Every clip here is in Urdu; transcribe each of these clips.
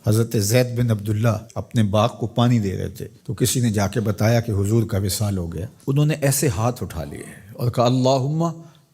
حضرت زید بن عبداللہ اپنے باغ کو پانی دے رہے تھے تو کسی نے جا کے بتایا کہ حضور کا وصال ہو گیا۔ انہوں نے ایسے ہاتھ اٹھا لیے اور کہا اللہم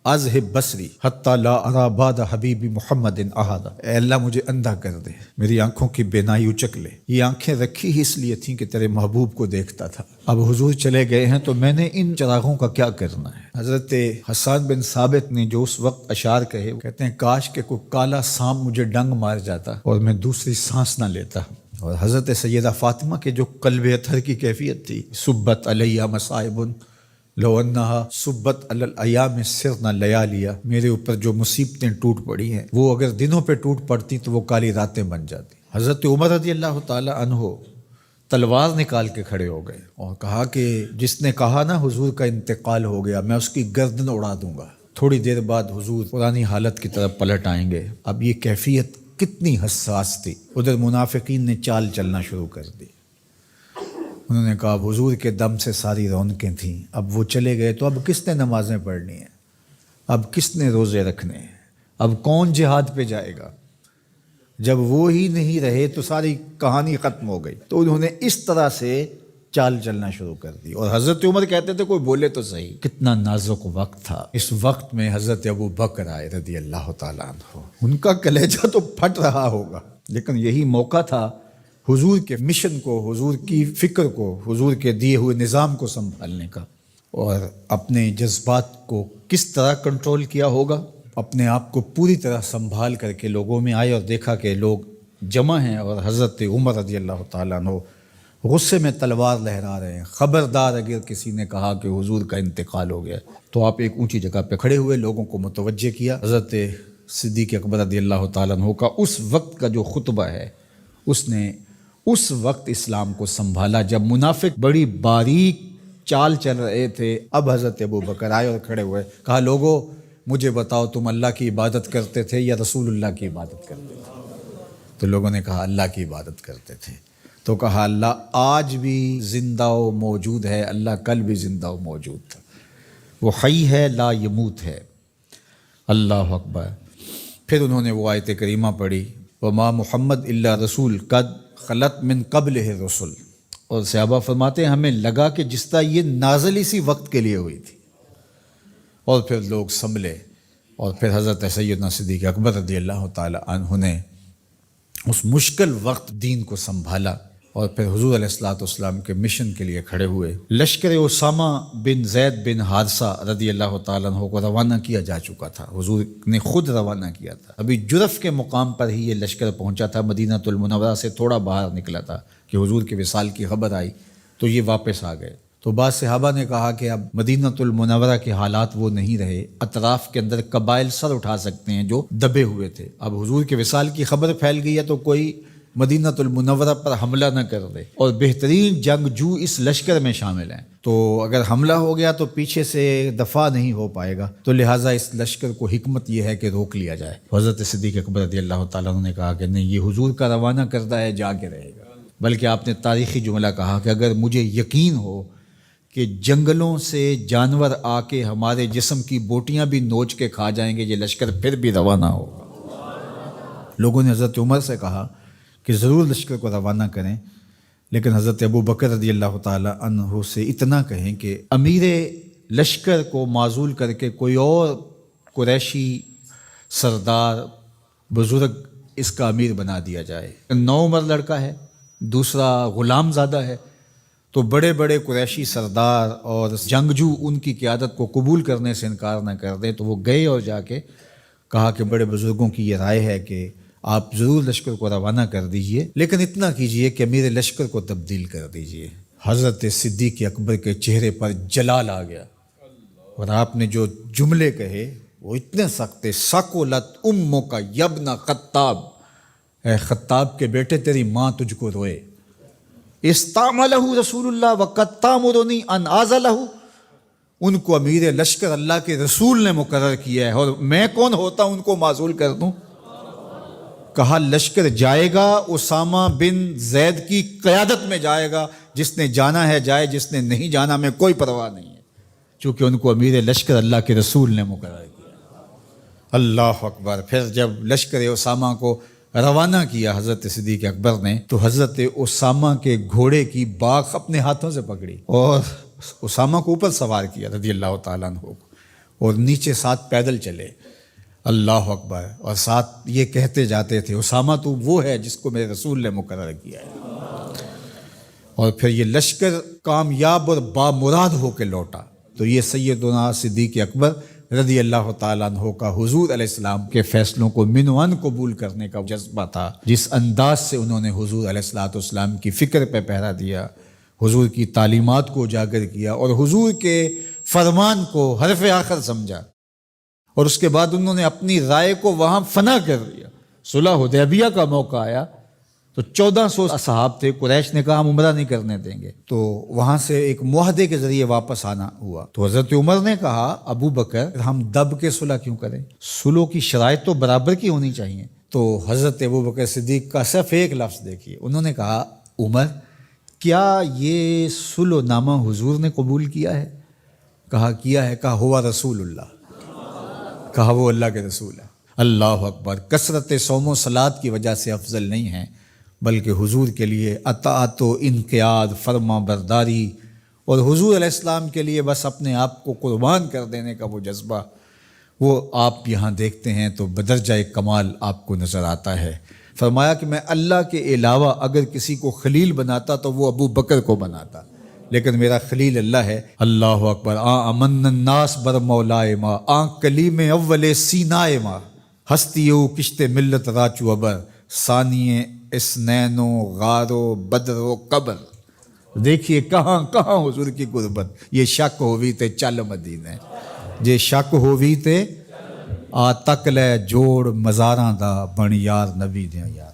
اذہب بصری حتی لا ارا بعد حبیبی محمد احدا، اے اللہ مجھے اندھا کر دے، میری آنکھوں کی بینائی اچک لے۔ یہ آنکھیں رکھی ہی اس لیے تھیں کہ تیرے محبوب کو دیکھتا تھا، اب حضور چلے گئے ہیں تو میں نے ان چراغوں کا کیا کرنا ہے۔ حضرت حسان بن ثابت نے جو اس وقت اشعار کہے، کہتے ہیں کاش کہ کوئی کالا سانپ مجھے ڈنگ مار جاتا اور میں دوسری سانس نہ لیتا۔ اور حضرت سیدہ فاطمہ کے جو قلب اطہر کی کیفیت تھی، سبت علیہ مصائب لو انہا سبت علی الایام سرنا لیالیا، میرے اوپر جو مصیبتیں ٹوٹ پڑی ہیں وہ اگر دنوں پہ ٹوٹ پڑتی تو وہ کالی راتیں بن جاتی۔ حضرت عمر رضی اللہ تعالی عنہ تلوار نکال کے کھڑے ہو گئے اور کہا کہ جس نے کہا نا حضور کا انتقال ہو گیا میں اس کی گردن اڑا دوں گا۔ تھوڑی دیر بعد حضور پرانی حالت کی طرف پلٹ آئیں گے۔ اب یہ کیفیت کتنی حساس تھی، ادھر منافقین نے چال چلنا شروع کر دی۔ انہوں نے کہا حضور کے دم سے ساری رونقیں تھیں، اب وہ چلے گئے تو اب کس نے نمازیں پڑھنی ہیں، اب کس نے روزے رکھنے ہیں، اب کون جہاد پہ جائے گا؟ جب وہ ہی نہیں رہے تو ساری کہانی ختم ہو گئی۔ تو انہوں نے اس طرح سے چال چلنا شروع کر دی۔ اور حضرت عمر کہتے تھے کوئی بولے تو صحیح، کتنا نازک وقت تھا۔ اس وقت میں حضرت ابو بکر آئے رضی اللہ تعالیٰ عنہ، ان کا کلیجہ تو پھٹ رہا ہوگا، لیکن یہی موقع تھا حضور کے مشن کو، حضور کی فکر کو، حضور کے دیے ہوئے نظام کو سنبھالنے کا۔ اور اپنے جذبات کو کس طرح کنٹرول کیا ہوگا، اپنے آپ کو پوری طرح سنبھال کر کے لوگوں میں آئے اور دیکھا کہ لوگ جمع ہیں اور حضرت عمر رضی اللہ تعالیٰ عنہ غصے میں تلوار لہرا رہے ہیں۔ خبردار اگر کسی نے کہا کہ حضور کا انتقال ہو گیا تو آپ ایک اونچی جگہ پہ کھڑے ہوئے، لوگوں کو متوجہ کیا۔ حضرت صدیق اکبر رضی اللہ تعالیٰ عنہ کا اس وقت کا جو خطبہ ہے، اس نے اس وقت اسلام کو سنبھالا جب منافق بڑی باریک چال چل رہے تھے۔ اب حضرت ابو بکر آئے اور کھڑے ہوئے، کہا لوگو مجھے بتاؤ تم اللہ کی عبادت کرتے تھے یا رسول اللہ کی عبادت کرتے تھے؟ تو لوگوں نے کہا اللہ کی عبادت کرتے تھے۔ تو کہا اللہ آج بھی زندہ و موجود ہے، اللہ کل بھی زندہ و موجود تھا، وہ حی ہے لا یموت ہے۔ اللہ اکبر۔ پھر انہوں نے وہ آیت کریمہ پڑھی وما محمد الا رسول قد خلت من قبلہ الرسل، اور صحابہ فرماتے ہیں ہمیں لگا کہ جس طرح یہ نازل اسی وقت کے لیے ہوئی تھی۔ اور پھر لوگ سنبھلے اور پھر حضرت سیدنا صدیق اکبر رضی اللہ تعالی عنہ نے اس مشکل وقت دین کو سنبھالا اور پھر حضور علیہ الصلوۃ والسلام کے مشن کے لیے کھڑے ہوئے۔ لشکر اسامہ بن زید بن حارثہ رضی اللہ تعالیٰ عنہ کو روانہ کیا جا چکا تھا، حضور نے خود روانہ کیا تھا۔ ابھی جرف کے مقام پر ہی یہ لشکر پہنچا تھا، مدینہ المنورہ سے تھوڑا باہر نکلا تھا کہ حضور کے وصال کی خبر آئی تو یہ واپس آ گئے۔ تو بعض صحابہ نے کہا کہ اب مدینہ المنورہ کے حالات وہ نہیں رہے، اطراف کے اندر قبائل سر اٹھا سکتے ہیں جو دبے ہوئے تھے۔ اب حضور کے وصال کی خبر پھیل گئی ہے تو کوئی مدینہ المنورہ پر حملہ نہ کر دے، اور بہترین جنگجو اس لشکر میں شامل ہیں، تو اگر حملہ ہو گیا تو پیچھے سے دفاع نہیں ہو پائے گا، تو لہٰذا اس لشکر کو حکمت یہ ہے کہ روک لیا جائے۔ حضرت صدیق اکبر رضی اللہ تعالیٰ عنہ نے کہا کہ نہیں، یہ حضور کا روانہ کردہ ہے، جا کے رہے گا۔ بلکہ آپ نے تاریخی جملہ کہا کہ اگر مجھے یقین ہو کہ جنگلوں سے جانور آ کے ہمارے جسم کی بوٹیاں بھی نوچ کے کھا جائیں گے، یہ لشکر پھر بھی روانہ ہوگا۔ لوگوں نے حضرت عمر سے کہا کہ ضرور لشکر کو روانہ کریں، لیکن حضرت ابو بکر رضی اللہ تعالیٰ عنہ سے اتنا کہیں کہ امیر لشکر کو معزول کر کے کوئی اور قریشی سردار بزرگ اس کا امیر بنا دیا جائے۔ نوعمر لڑکا ہے، دوسرا غلام زادہ ہے، تو بڑے بڑے قریشی سردار اور جنگجو ان کی قیادت کو قبول کرنے سے انکار نہ کر دیں۔ تو وہ گئے اور جا کے کہا کہ بڑے بزرگوں کی یہ رائے ہے کہ آپ ضرور لشکر کو روانہ کر دیجئے، لیکن اتنا کیجئے کہ میرے لشکر کو تبدیل کر دیجئے۔ حضرت صدیق اکبر کے چہرے پر جلال آ گیا اور آپ نے جو جملے کہے وہ اتنے سخت تھے، ثقلت امک یبن خطاب، اے خطاب کے بیٹے تیری ماں تجھ کو روئے۔ استعملہ رسول اللہ وقد تامرنی ان اعزلہ، ان کو امیر لشکر اللہ کے رسول نے مقرر کیا ہے اور میں کون ہوتا ان کو معزول کر دوں؟ کہا لشکر جائے گا، اسامہ بن زید کی قیادت میں جائے گا، جس نے جانا ہے جائے، جس نے نہیں جانا میں کوئی پرواہ نہیں ہے، چونکہ ان کو امیر لشکر اللہ کے رسول نے مقرر کیا۔ اللہ اکبر۔ پھر جب لشکر اسامہ کو روانہ کیا حضرت صدیق اکبر نے تو حضرت اسامہ کے گھوڑے کی باک اپنے ہاتھوں سے پکڑی اور اسامہ کو اوپر سوار کیا رضی اللہ تعالیٰ عنہ کو، اور نیچے ساتھ پیدل چلے، اللہ اکبر، اور ساتھ یہ کہتے جاتے تھے اسامہ تو وہ ہے جس کو میرے رسول نے مقرر کیا ہے۔ اور پھر یہ لشکر کامیاب اور بامراد ہو کے لوٹا۔ تو یہ سیدنا صدیق اکبر رضی اللہ تعالیٰ عنہ کا حضور علیہ السلام کے فیصلوں کو من و عن قبول کرنے کا جذبہ تھا، جس انداز سے انہوں نے حضور علیہ السلام کی فکر پہ پہرا دیا، حضور کی تعلیمات کو اجاگر کیا اور حضور کے فرمان کو حرف آخر سمجھا، اور اس کے بعد انہوں نے اپنی رائے کو وہاں فنا کر دیا۔ صلح حدیبیہ کا موقع آیا تو 1400 اصحاب تھے، قریش نے کہا ہم عمرہ نہیں کرنے دیں گے، تو وہاں سے ایک معاہدے کے ذریعے واپس آنا ہوا۔ تو حضرت عمر نے کہا ابو بکر ہم دب کے صلح کیوں کریں، صلح کی شرائط تو برابر کی ہونی چاہیے۔ تو حضرت ابو بکر صدیق کا صرف ایک لفظ دیکھیے، انہوں نے کہا عمر کیا یہ صلح نامہ حضور نے قبول کیا ہے؟ کہا کیا ہے۔ کہا ہوا رسول اللہ، کہا وہ اللہ کے رسول ہے۔ اللہ اکبر، کثرت صوم و صلات کی وجہ سے افضل نہیں ہیں، بلکہ حضور کے لیے اطاعت و انقیاد، فرما برداری، اور حضور علیہ السلام کے لیے بس اپنے آپ کو قربان کر دینے کا وہ جذبہ، وہ آپ یہاں دیکھتے ہیں تو بدرجہ کمال آپ کو نظر آتا ہے۔ فرمایا کہ میں اللہ کے علاوہ اگر کسی کو خلیل بناتا تو وہ ابو بکر کو بناتا، لیکن میرا خلیل اللہ ہے۔ اللہ اکبر، امن الناس بر مولائے ما، کلیم اول سینائے ما، ہستیو کشت ملت راچو ابر، ثانیے اسنینو غارو بدرو قبر۔ دیکھیے کہاں کہاں حضور کی قربت۔ یہ شک ہووی تے چل مدینے، جے شک ہووی تے آ تک لے جوڑ مزاراں دا بن یار نبی دیاں یار۔